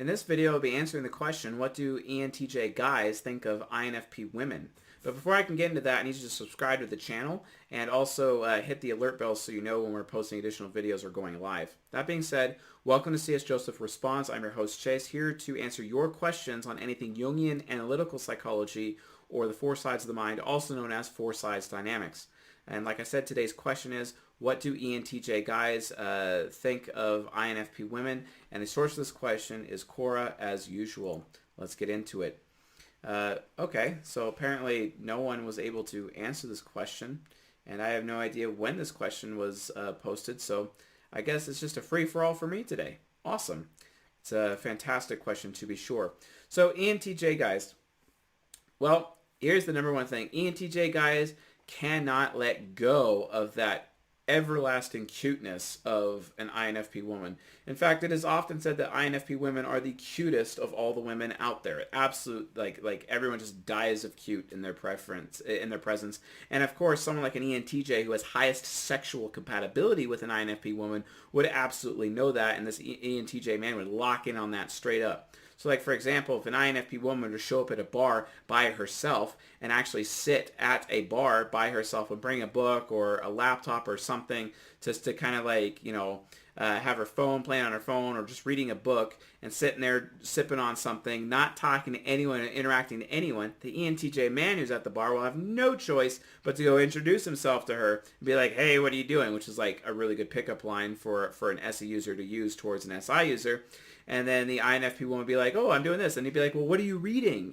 In this video, I'll be answering the question, what do ENTJ guys think of INFP women? But before I can get into that, I need you to subscribe to the channel and also hit the alert bell so you know when we're posting additional videos or going live. That being said, welcome to CSJ Responds. I'm your host Chase, here to answer your questions on anything Jungian analytical psychology or the four sides of the mind, also known as four sides dynamics. And like I said, today's question is, what do ENTJ guys think of INFP women? And the source of this question is Quora, as usual. Let's get into it. Okay, so apparently no one was able to answer this question, and I have no idea when this question was posted, so I guess it's just a free-for-all for me today. Awesome. It's a fantastic question to be sure. So ENTJ guys, well, here's the number one thing. ENTJ guys cannot let go of that everlasting cuteness of an INFP woman. In fact, it is often said that INFP women are the cutest of all the women out there. Absolute, like everyone just dies of cute in their preference, in their presence. And of course, someone like an ENTJ who has highest sexual compatibility with an INFP woman would absolutely know that, and this ENTJ man would lock in on that straight up. So like, for example, if an INFP woman were to show up at a bar by herself and actually sit at a bar by herself and bring a book or a laptop or something just to kind of like, have her phone, playing on her phone, or just reading a book and sitting there sipping on something, not talking to anyone or interacting to anyone, the ENTJ man who's at the bar will have no choice but to go introduce himself to her and be like, hey, what are you doing? Which is like a really good pickup line for an SE user to use towards an SI user. And then the INFP woman would be like, oh, I'm doing this. And he'd be like, well, what are you reading?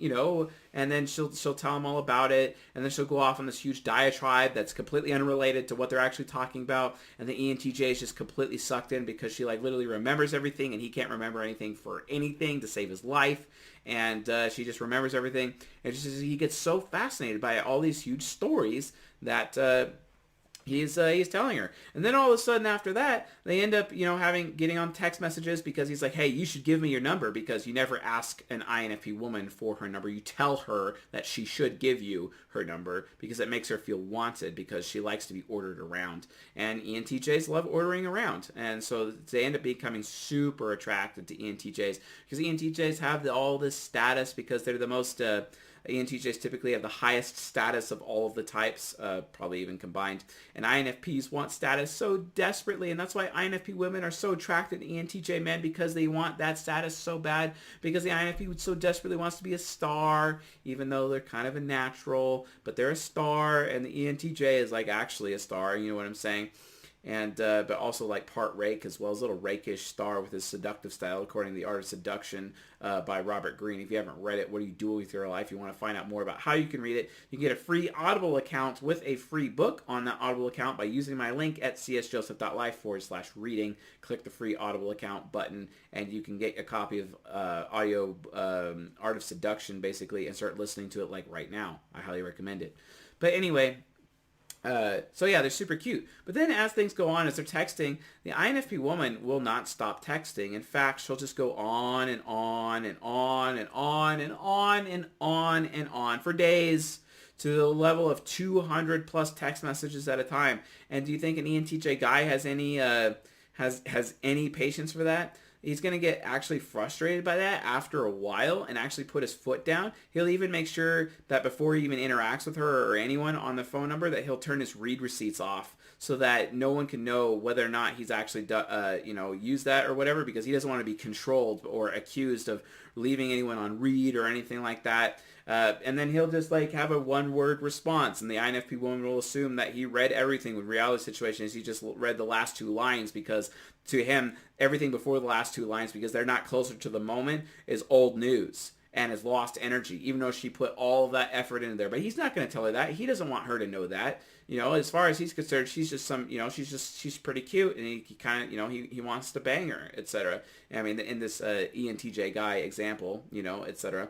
And then she'll tell him all about it. And then she'll go off on this huge diatribe that's completely unrelated to what they're actually talking about. And the ENTJ is just completely sucked in because she like literally remembers everything and he can't remember anything for anything to save his life. And she just remembers everything. And he gets so fascinated by all these huge stories that he's telling her. And then all of a sudden after that, they end up, getting on text messages because he's like, hey, you should give me your number, because you never ask an INFP woman for her number. You tell her that she should give you her number because it makes her feel wanted, because she likes to be ordered around. And ENTJs love ordering around. And so they end up becoming super attracted to ENTJs because ENTJs have all this status because they're the most... ENTJs typically have the highest status of all of the types, probably even combined. And INFPs want status so desperately, and that's why INFP women are so attracted to ENTJ men, because they want that status so bad, because the INFP so desperately wants to be a star, even though they're kind of a natural, but they're a star, and the ENTJ is like actually a star, you know what I'm saying? And but also like part rake, as well as a little rakish star with his seductive style, according to The Art of Seduction by Robert Greene. If you haven't read it, what do you do with your life? You want to find out more about how you can read it, you can get a free Audible account with a free book on that Audible account by using my link at csjoseph.life/reading. Click the free Audible account button and you can get a copy of audio Art of Seduction basically and start listening to it like right now. I highly recommend it. But anyway, so yeah, they're super cute. But then as things go on, as they're texting, the INFP woman will not stop texting. In fact, she'll just go on and on and on and on and on and on and on for days, to the level of 200 plus text messages at a time. And do you think an ENTJ guy has any has any patience for that? He's going to get actually frustrated by that after a while and actually put his foot down. He'll even make sure that before he even interacts with her or anyone on the phone number, that he'll turn his read receipts off so that no one can know whether or not he's actually used that or whatever, because he doesn't want to be controlled or accused of leaving anyone on read or anything like that. And then he'll just like have a one-word response, and the INFP woman will assume that he read everything. With reality situation is he just read the last two lines, because to him everything before the last two lines, because they're not closer to the moment, is old news and has lost energy, even though she put all of that effort into there. But he's not going to tell her that. He doesn't want her to know that. As far as he's concerned, she's just she's pretty cute, and he kind of, he wants to bang her, etc. I mean, in this ENTJ guy example, etc.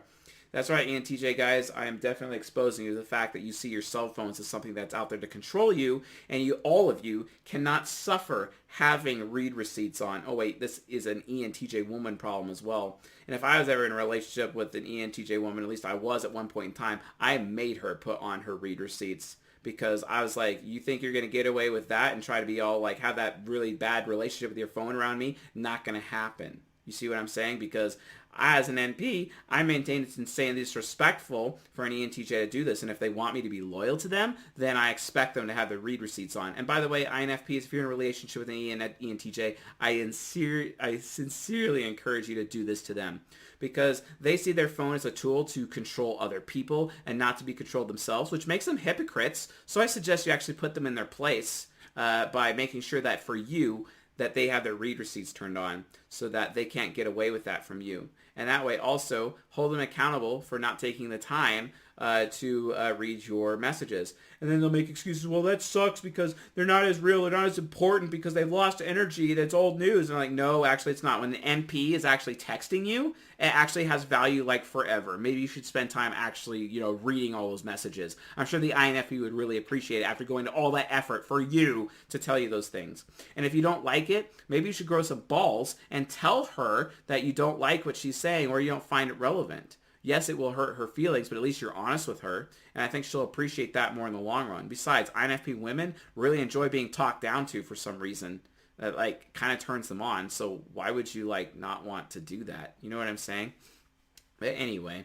That's right, ENTJ guys, I am definitely exposing you to the fact that you see your cell phones as something that's out there to control you, and all of you cannot suffer having read receipts on. Oh wait, this is an ENTJ woman problem as well. And if I was ever in a relationship with an ENTJ woman, at least I was at one point in time, I made her put on her read receipts, because I was like, you think you're going to get away with that and try to be all like, have that really bad relationship with your phone around me? Not going to happen. You see what I'm saying? Because as an NP, I maintain it's insanely disrespectful for an ENTJ to do this. And if they want me to be loyal to them, then I expect them to have their read receipts on. And by the way, INFPs, if you're in a relationship with an ENTJ, I sincerely encourage you to do this to them. Because they see their phone as a tool to control other people and not to be controlled themselves, which makes them hypocrites. So I suggest you actually put them in their place by making sure that for you, that they have their read receipts turned on so that they can't get away with that from you. And that way also hold them accountable for not taking the time to read your messages. And then they'll make excuses, well, that sucks because they're not as real, they're not as important because they've lost energy, that's old news. And I'm like, no, actually it's not. When the NP is actually texting you, it actually has value like forever. Maybe you should spend time actually, reading all those messages. I'm sure the INFP would really appreciate it after going to all that effort for you to tell you those things. And if you don't like it, maybe you should grow some balls and tell her that you don't like what she's saying or you don't find it relevant. Yes, it will hurt her feelings, but at least you're honest with her. And I think she'll appreciate that more in the long run. Besides, INFP women really enjoy being talked down to for some reason. That kind of turns them on. So why would you not want to do that? You know what I'm saying? But anyway,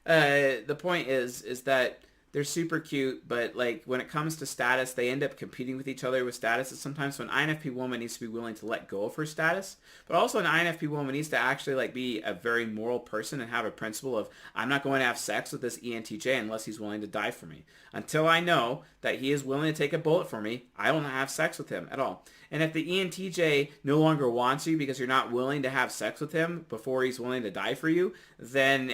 the point is that they're super cute, but when it comes to status, they end up competing with each other with status. And sometimes an INFP woman needs to be willing to let go of her status, but also an INFP woman needs to actually be a very moral person and have a principle of, I'm not going to have sex with this ENTJ unless he's willing to die for me. Until I know that he is willing to take a bullet for me, I will not have sex with him at all. And if the ENTJ no longer wants you because you're not willing to have sex with him before he's willing to die for you, then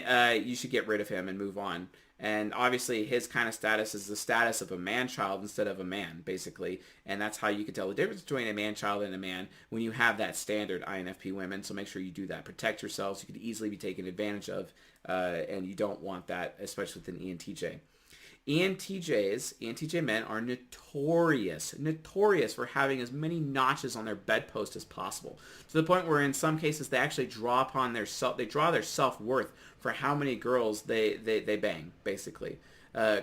you should get rid of him and move on. And obviously his kind of status is the status of a man-child instead of a man, basically. And that's how you can tell the difference between a man-child and a man when you have that standard, INFP women. So make sure you do that. Protect yourselves. You could easily be taken advantage of, and you don't want that, especially with an ENTJ. ENTJ men are notorious for having as many notches on their bedpost as possible, to the point where in some cases they actually draw their self-worth for how many girls they bang, basically.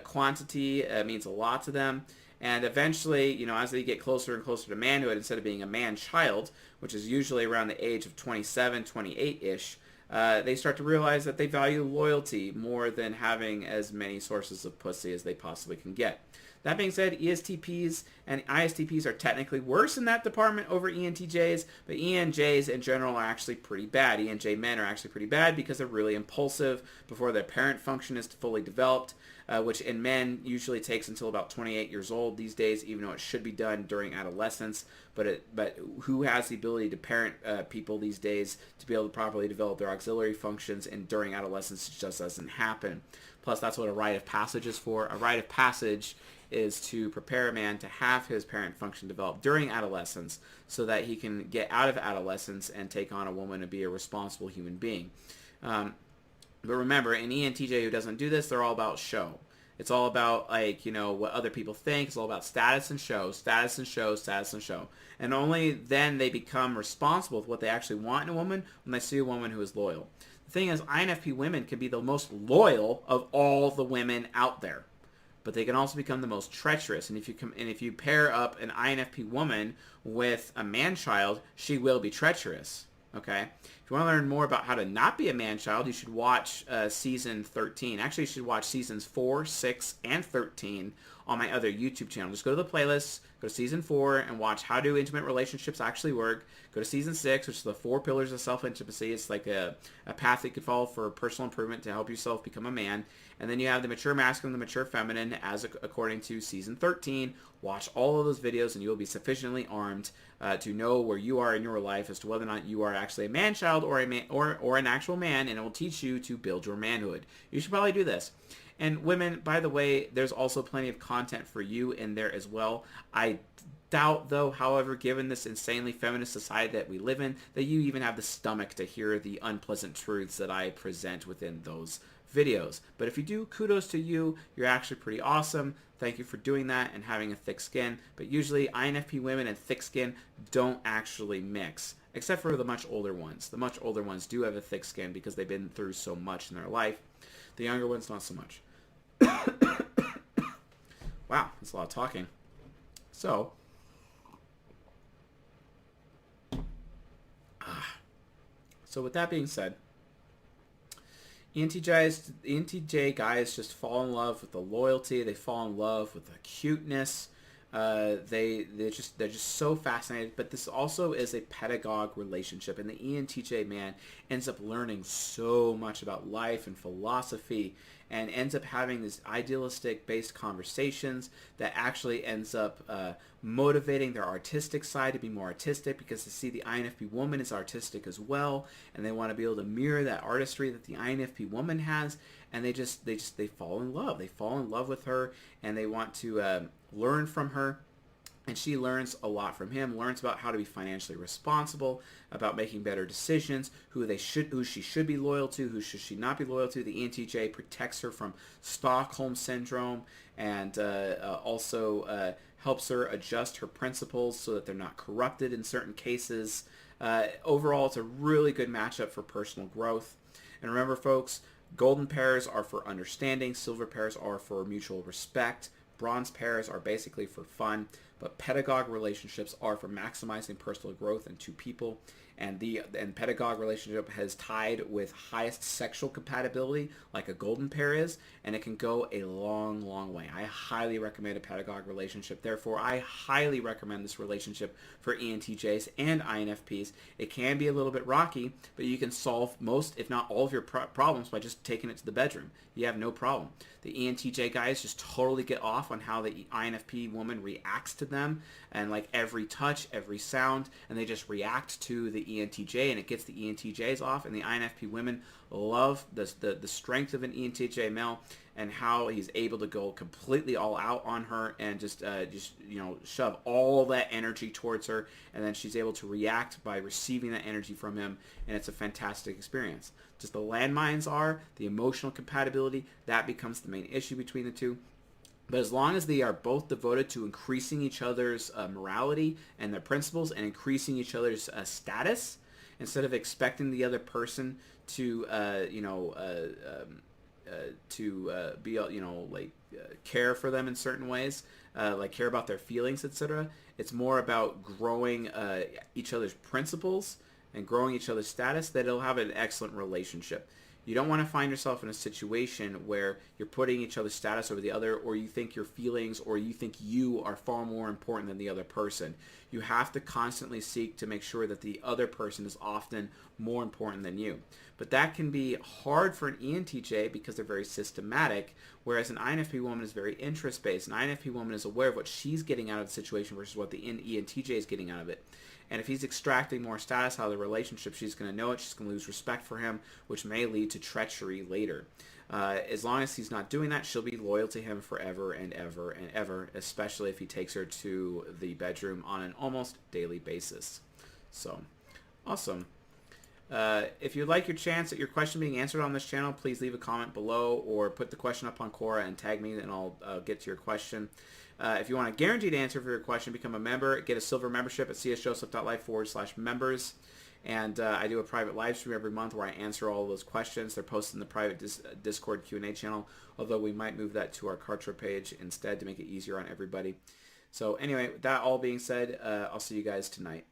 Quantity means a lot to them, and eventually, as they get closer and closer to manhood, instead of being a man-child, which is usually around the age of 27, 28-ish, they start to realize that they value loyalty more than having as many sources of pussy as they possibly can get. That being said, ESTPs and ISTPs are technically worse in that department over ENTJs, but ENJs in general are actually pretty bad. ENJ men are actually pretty bad because they're really impulsive before their parent function is fully developed, which in men usually takes until about 28 years old these days, even though it should be done during adolescence. But who has the ability to parent people these days to be able to properly develop their auxiliary functions, and during adolescence it just doesn't happen. Plus, that's what a rite of passage is for. A rite of passage is to prepare a man to have his parent function develop during adolescence so that he can get out of adolescence and take on a woman and be a responsible human being. But remember, an ENTJ who doesn't do this, they're all about show. It's all about, what other people think. It's all about status and show, status and show, status and show. And only then they become responsible for what they actually want in a woman when they see a woman who is loyal. The thing is, INFP women can be the most loyal of all the women out there, but they can also become the most treacherous. And if you pair up an INFP woman with a man-child, she will be treacherous. Okay? If you want to learn more about how to not be a man-child, you should watch season 13. Actually, you should watch seasons 4, 6, and 13 on my other YouTube channel. Just go to the playlist, go to season 4, and watch how do intimate relationships actually work. Go to season 6, which is the 4 pillars of self-intimacy. It's like a path that you could follow for personal improvement to help yourself become a man. And then you have the mature masculine, the mature feminine, according to season 13. Watch all of those videos, and you will be sufficiently armed to know where you are in your life as to whether or not you are actually a man-child or an actual man, and it will teach you to build your manhood. You should probably do this. And women, by the way, there's also plenty of content for you in there as well. I doubt, though, however, given this insanely feminist society that we live in, that you even have the stomach to hear the unpleasant truths that I present within those videos. But if you do, kudos to you. You're actually pretty awesome. Thank you for doing that and having a thick skin. But usually INFP women and thick skin don't actually mix, except for the much older ones. The much older ones do have a thick skin because they've been through so much in their life. The younger ones, not so much. Wow, that's a lot of talking. So So with that being said, ENTJ guys just fall in love with the loyalty. They fall in love with the cuteness. They're just so fascinated. But this also is a pedagogue relationship, and the ENTJ man ends up learning so much about life and philosophy, and ends up having these idealistic based conversations that actually ends up motivating their artistic side to be more artistic, because they see the INFP woman is artistic as well, and they want to be able to mirror that artistry that the INFP woman has, and they fall in love. They fall in love with her, and they want to learn from her. And she learns a lot from him, learns about how to be financially responsible, about making better decisions, who she should be loyal to, who should she not be loyal to. The ENTJ protects her from Stockholm Syndrome, and also helps her adjust her principles so that they're not corrupted in certain cases. Overall, it's a really good matchup for personal growth. And remember, folks, golden pairs are for understanding, silver pairs are for mutual respect, bronze pairs are basically for fun, but pedagogue relationships are for maximizing personal growth in two people. And pedagogue relationship has tied with highest sexual compatibility, like a golden pair is, and it can go a long, long way. I highly recommend a pedagogue relationship. Therefore, I highly recommend this relationship for ENTJs and INFPs. It can be a little bit rocky, but you can solve most, if not all, of your problems by just taking it to the bedroom. You have no problem. The ENTJ guys just totally get off on how the INFP woman reacts to them, and like every touch, every sound, and they just react to the ENTJ, and it gets the ENTJs off. And the INFP women love the strength of an ENTJ male, and how he's able to go completely all out on her and just shove all that energy towards her, and then she's able to react by receiving that energy from him, and it's a fantastic experience. Just the landmines are the emotional compatibility that becomes the main issue between the two. But as long as they are both devoted to increasing each other's morality and their principles, and increasing each other's status, instead of expecting the other person to care for them in certain ways, like care about their feelings, etc. It's more about growing each other's principles and growing each other's status, that it'll have an excellent relationship. You don't want to find yourself in a situation where you're putting each other's status over the other, or you think your feelings, or you think you are far more important than the other person. You have to constantly seek to make sure that the other person is often more important than you. But that can be hard for an ENTJ because they're very systematic, whereas an INFP woman is very interest-based. An INFP woman is aware of what she's getting out of the situation versus what the ENTJ is getting out of it. And if he's extracting more status out of the relationship, she's going to know it. She's going to lose respect for him, which may lead to treachery later. As long as he's not doing that, she'll be loyal to him forever and ever and ever, especially if he takes her to the bedroom on an almost daily basis. So, awesome. If you'd like your chance at your question being answered on this channel, please leave a comment below, or put the question up on Quora and tag me, and I'll get to your question. If you want a guaranteed answer for your question, become a member. Get a silver membership at csjoseph.life/members. And I do a private live stream every month where I answer all of those questions. They're posted in the private Discord Q&A channel, although we might move that to our Kartra page instead to make it easier on everybody. So anyway, with that all being said, I'll see you guys tonight.